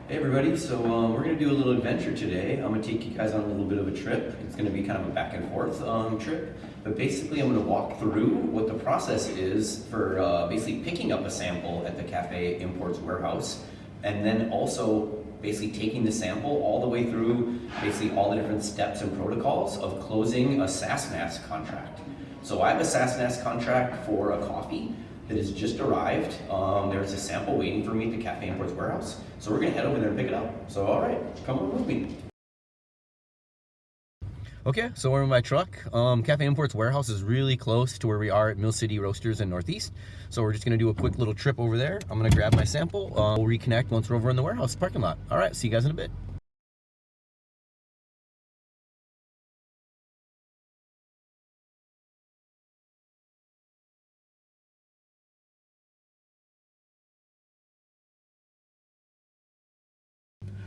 Hey everybody, so we're going to do a little adventure today. I'm going to take you guys on a little bit of a trip. It's going to be kind of a back and forth trip, but basically I'm going to walk through what the process is for basically picking up a sample at the Cafe Imports warehouse, and then also basically taking the sample all the way through basically all the different steps and protocols of closing a Sas Task contract. So I have a Sas Task contract for a coffee that has just arrived. There's a sample waiting for me at the Cafe Imports warehouse. So we're gonna head over there and pick it up. So all right, come on with me. Okay, so we're in my truck. Cafe Imports warehouse is really close to where we are at Mill City Roasters in Northeast. So we're just gonna do a quick little trip over there. I'm gonna grab my sample. We'll reconnect once we're over in the warehouse parking lot. All right, see you guys in a bit.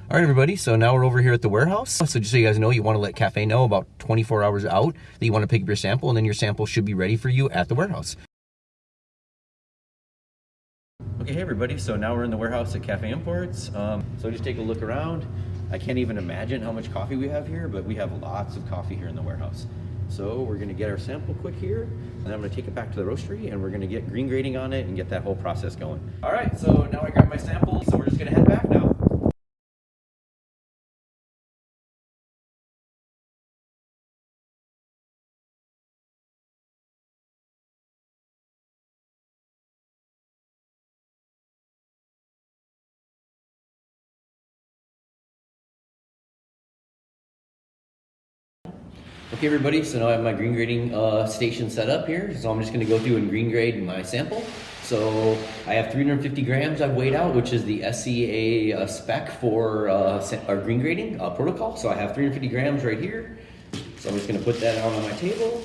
All right, everybody, so now we're over here at the warehouse. So just so you guys know, you want to let Cafe know about 24 hours out that you want to pick up your sample, and then your sample should be ready for you at the warehouse. Okay, hey everybody, so now we're in the warehouse at Cafe Imports. So just take a look around. I can't even imagine how much coffee we have here, but we have lots of coffee here in the warehouse. So we're gonna get our sample quick here, and then I'm gonna take it back to the roastery, and we're gonna get green grading on it and get that whole process going. All right, so now I got my sample, so we're just gonna head back now. Okay everybody, so now I have my green grading station set up here. So I'm just gonna go through and green grade my sample. So I have 350 grams I've weighed out, which is the SCA spec for our green grading protocol. So I have 350 grams right here. So I'm just gonna put that out on my table.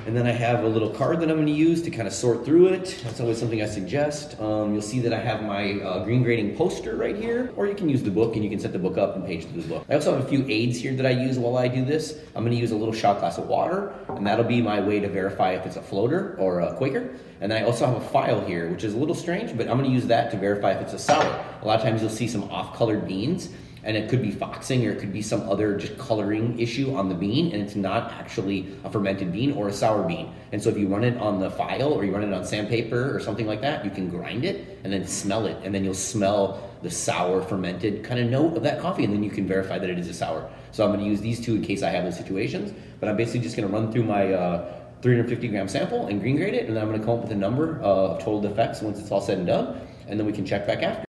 And then I have a little card that I'm going to use to kind of sort through it. That's always something I suggest. You'll see that I have my green grading poster right here, or you can use the book and you can set the book up and page through the book. I also have a few aids here that I use while I do this. I'm going to use a little shot glass of water, and that'll be my way to verify if it's a floater or a Quaker. And then I also have a file here, which is a little strange, but I'm going to use that to verify if it's a sour. A lot of times you'll see some off-colored beans, and it could be foxing or it could be some other just coloring issue on the bean, and it's not actually a fermented bean or a sour bean. And so if you run it on the file or you run it on sandpaper or something like that, you can grind it and then smell it, and then you'll smell the sour fermented kind of note of that coffee, and then you can verify that it is a sour. So I'm gonna use these two in case I have those situations, but I'm basically just gonna run through my 350 gram sample and green grade it, and then I'm gonna come up with a number of total defects once it's all said and done, and then we can check back after.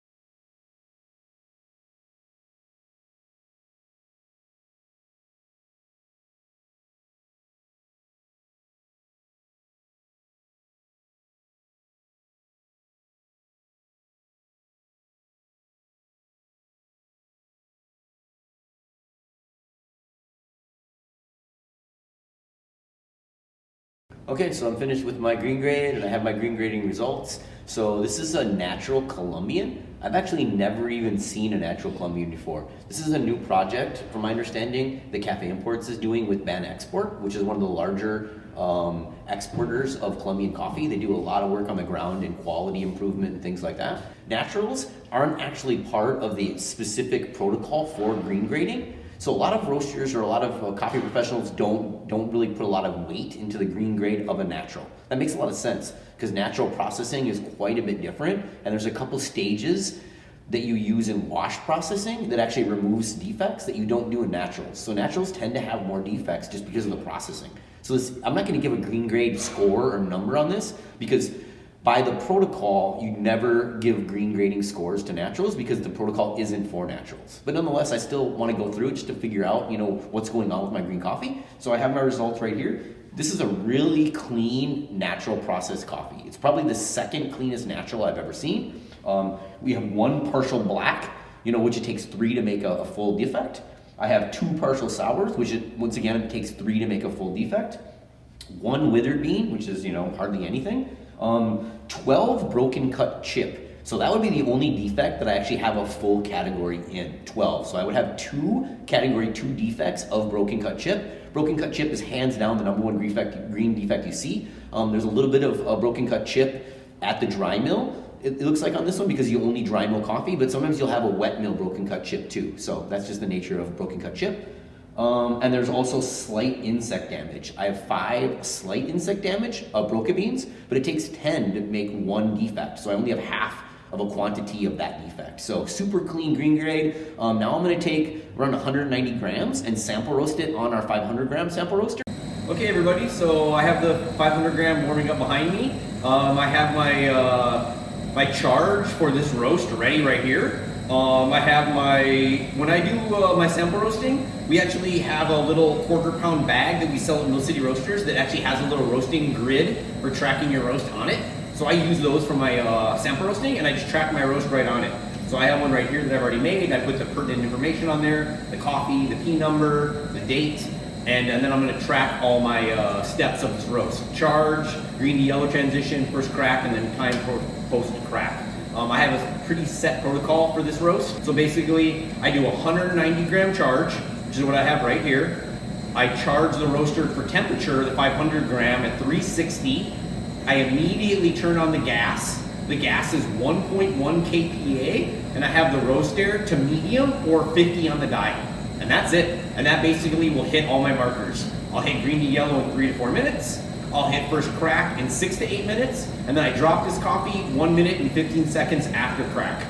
Okay, so I'm finished with my green grade and I have my green grading results. So this is a natural Colombian. I've actually never even seen a natural Colombian before. This is a new project, from my understanding, that Cafe Imports is doing with Ban Export, which is one of the larger exporters of Colombian coffee. They do a lot of work on the ground in quality improvement and things like that. Naturals aren't actually part of the specific protocol for green grading. So a lot of roasters or a lot of coffee professionals don't really put a lot of weight into the green grade of a natural. That makes a lot of sense because natural processing is quite a bit different, and there's a couple stages that you use in wash processing that actually removes defects that you don't do in naturals. So naturals tend to have more defects just because of the processing. So I'm not going to give a green grade score or number on this because by the protocol, you never give green grading scores to naturals because the protocol isn't for naturals. But nonetheless, I still want to go through it just to figure out, what's going on with my green coffee. So I have my results right here. This is a really clean, natural processed coffee. It's probably the second cleanest natural I've ever seen. We have one partial black, which it takes 3 to make a full defect. I have 2 partial sours, which once again, it takes 3 to make a full defect. 1 withered bean, which is, hardly anything. 12 broken cut chip. So that would be the only defect that I actually have a full category in, 12. So I would have 2 category 2 defects of broken cut chip. Broken cut chip is hands down the number 1 green defect you see. There's a little bit of broken cut chip at the dry mill, it looks like on this one, because you only dry mill coffee, but sometimes you'll have a wet mill broken cut chip too. So that's just the nature of a broken cut chip. And there's also slight insect damage. I have 5 slight insect damage of broca beans, but it takes 10 to make 1 defect. So I only have half of a quantity of that defect. So super clean green grade. Now I'm gonna take around 190 grams and sample roast it on our 500 gram sample roaster. Okay everybody, so I have the 500 gram warming up behind me. I have my charge for this roast ready right here. I have when I do my sample roasting, we actually have a little quarter-pound bag that we sell at Mill City Roasters that actually has a little roasting grid for tracking your roast on it. So I use those for my sample roasting, and I just track my roast right on it. So I have one right here that I've already made. I put the pertinent information on there, the coffee, the P number, the date, and then I'm gonna track all my steps of this roast. Charge, green to yellow transition, first crack, and then time post crack. I have a pretty set protocol for this roast. So basically, I do a 190 gram charge, which is what I have right here. I charge the roaster for temperature, the 500 gram at 360. I immediately turn on the gas. The gas is 1.1 kPa, and I have the roast air to medium or 50 on the dial. And that's it. And that basically will hit all my markers. I'll hit green to yellow in 3 to 4 minutes. I'll hit first crack in 6 to 8 minutes, and then I drop this coffee 1 minute and 15 seconds after crack.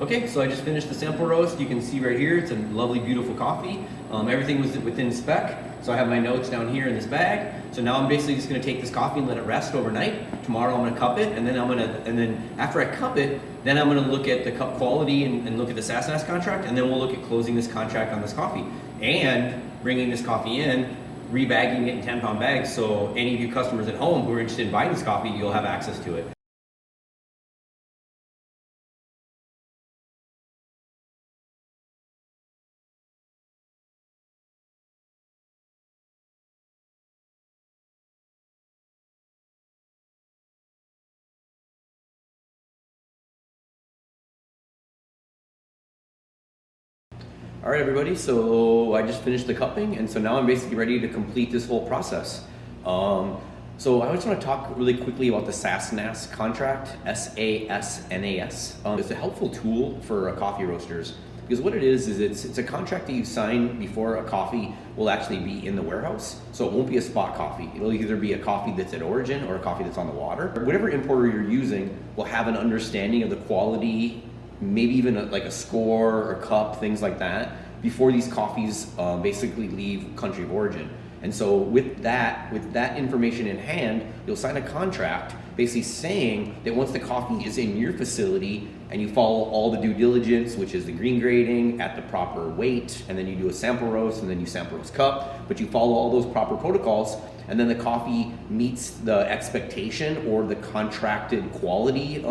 Okay, so I just finished the sample roast. You can see right here, it's a lovely, beautiful coffee. Everything was within spec. So I have my notes down here in this bag. So now I'm basically just gonna take this coffee and let it rest overnight. Tomorrow I'm gonna cup it, and then after I cup it, then I'm gonna look at the cup quality and look at the Sas Task Contract, and then we'll look at closing this contract on this coffee and bringing this coffee in, rebagging it in 10-pound bags, so any of you customers at home who are interested in buying this coffee, you'll have access to it. All right, everybody, so I just finished the cupping, and so now I'm basically ready to complete this whole process. So I just want to talk really quickly about the Sas Task Contract, SASNAS. It's a helpful tool for coffee roasters, because what it is it's a contract that you sign before a coffee will actually be in the warehouse. So it won't be a spot coffee. It'll either be a coffee that's at origin or a coffee that's on the water. Whatever importer you're using will have an understanding of the quality, maybe even like a score or cup, things like that, before these coffees basically leave country of origin. And so with that information in hand, you'll sign a contract basically saying that once the coffee is in your facility and you follow all the due diligence, which is the green grading at the proper weight, and then you do a sample roast, and then you sample roast cup, but you follow all those proper protocols, and then the coffee meets the expectation or the contracted quality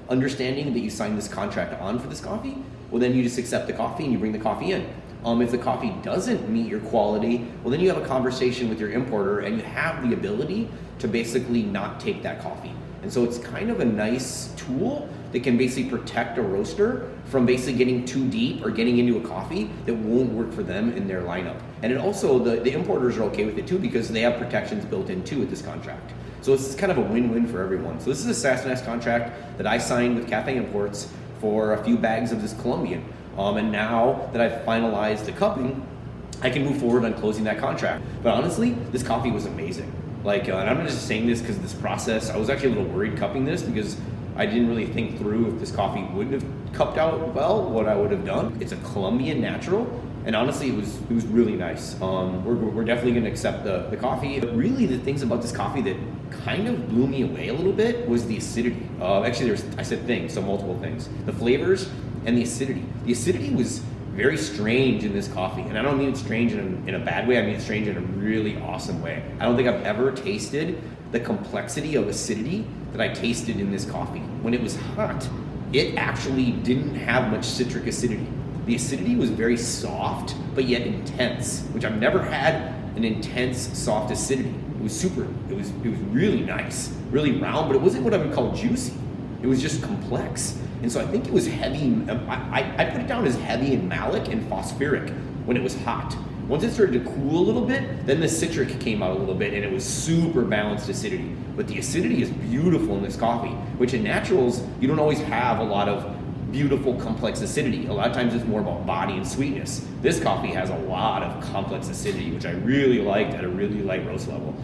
understanding that you signed this contract on for this coffee, well then you just accept the coffee and you bring the coffee in. If the coffee doesn't meet your quality, well then you have a conversation with your importer and you have the ability to basically not take that coffee. And so it's kind of a nice tool that can basically protect a roaster from basically getting too deep or getting into a coffee that won't work for them in their lineup. And it also, the importers are okay with it too, because they have protections built in too with this contract. So it's kind of a win-win for everyone. So this is a Sas Task contract that I signed with Cafe Imports for a few bags of this Colombian. And now that I've finalized the cupping, I can move forward on closing that contract. But honestly, this coffee was amazing. And I'm not just saying this because of this process. I was actually a little worried cupping this because I didn't really think through if this coffee wouldn't have cupped out well, what I would have done. It's a Colombian natural, and honestly, it was really nice. We're definitely going to accept the coffee. But really, the things about this coffee that kind of blew me away a little bit was the acidity. Actually, I said things, so multiple things. The flavors and the acidity. The acidity was very strange in this coffee, and I don't mean it's strange in a bad way. I mean it's strange in a really awesome way. I don't think I've ever tasted the complexity of acidity that I tasted in this coffee. When it was hot, it actually didn't have much citric acidity. The acidity was very soft, but yet intense, which I've never had an intense, soft acidity. It was really nice, really round, but it wasn't what I would call juicy. It was just complex. And so I think it was heavy. I put it down as heavy and malic and phosphoric when it was hot. Once it started to cool a little bit, then the citric came out a little bit and it was super balanced acidity. But the acidity is beautiful in this coffee, which in naturals, you don't always have a lot of beautiful complex acidity. A lot of times it's more about body and sweetness. This coffee has a lot of complex acidity, which I really liked at a really light roast level.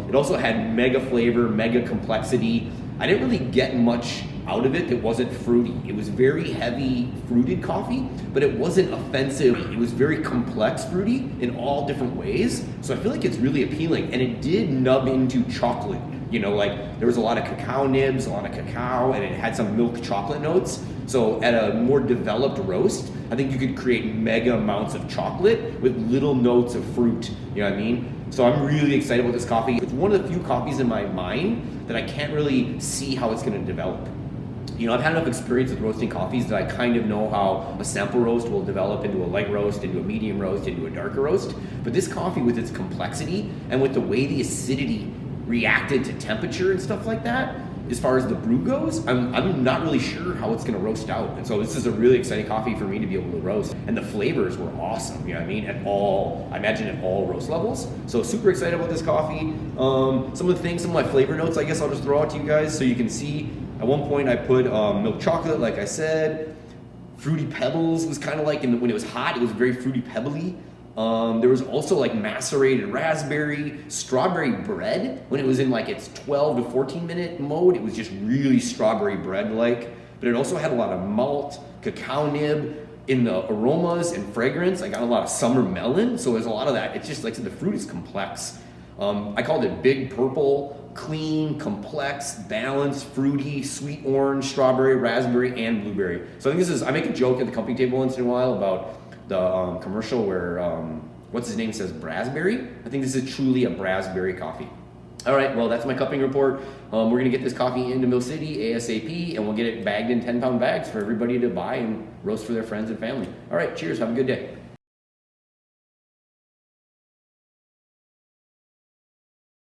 It also had mega flavor, mega complexity. I didn't really get much out of it that wasn't fruity. It was very heavy fruited coffee, but it wasn't offensive. It was very complex fruity in all different ways. So I feel like it's really appealing, and it did nub into chocolate. You know, like there was a lot of cacao nibs, a lot of cacao, and it had some milk chocolate notes. So at a more developed roast, I think you could create mega amounts of chocolate with little notes of fruit. You know what I mean? So I'm really excited about this coffee. It's one of the few coffees in my mind that I can't really see how it's going to develop. You know, I've had enough experience with roasting coffees that I kind of know how a sample roast will develop into a light roast, into a medium roast, into a darker roast. But this coffee, with its complexity and with the way the acidity reacted to temperature and stuff like that, as far as the brew goes, I'm not really sure how it's gonna roast out. And so this is a really exciting coffee for me to be able to roast. And the flavors were awesome, you know what I mean? I imagine at all roast levels. So super excited about this coffee. Some of my flavor notes, I guess I'll just throw out to you guys so you can see. At one point I put milk chocolate, like I said. Fruity Pebbles was kind of like, when it was hot, it was very fruity pebbly. There was also like macerated raspberry, strawberry bread. When it was in like its 12 to 14 minute mode, it was just really strawberry bread-like. But it also had a lot of malt, cacao nib. In the aromas and fragrance, I got a lot of summer melon. So there's a lot of that. It's just like I said, the fruit is complex. I called it Big Purple, clean, complex, balanced, fruity, sweet orange, strawberry, raspberry, and blueberry. So I think I make a joke at the company table once in a while about the commercial where, what's his name says Brasberry. I think this is truly a Brasberry coffee. All right, well, that's my cupping report. We're gonna get this coffee into Mill City ASAP, and we'll get it bagged in 10-pound bags for everybody to buy and roast for their friends and family. All right, cheers, have a good day.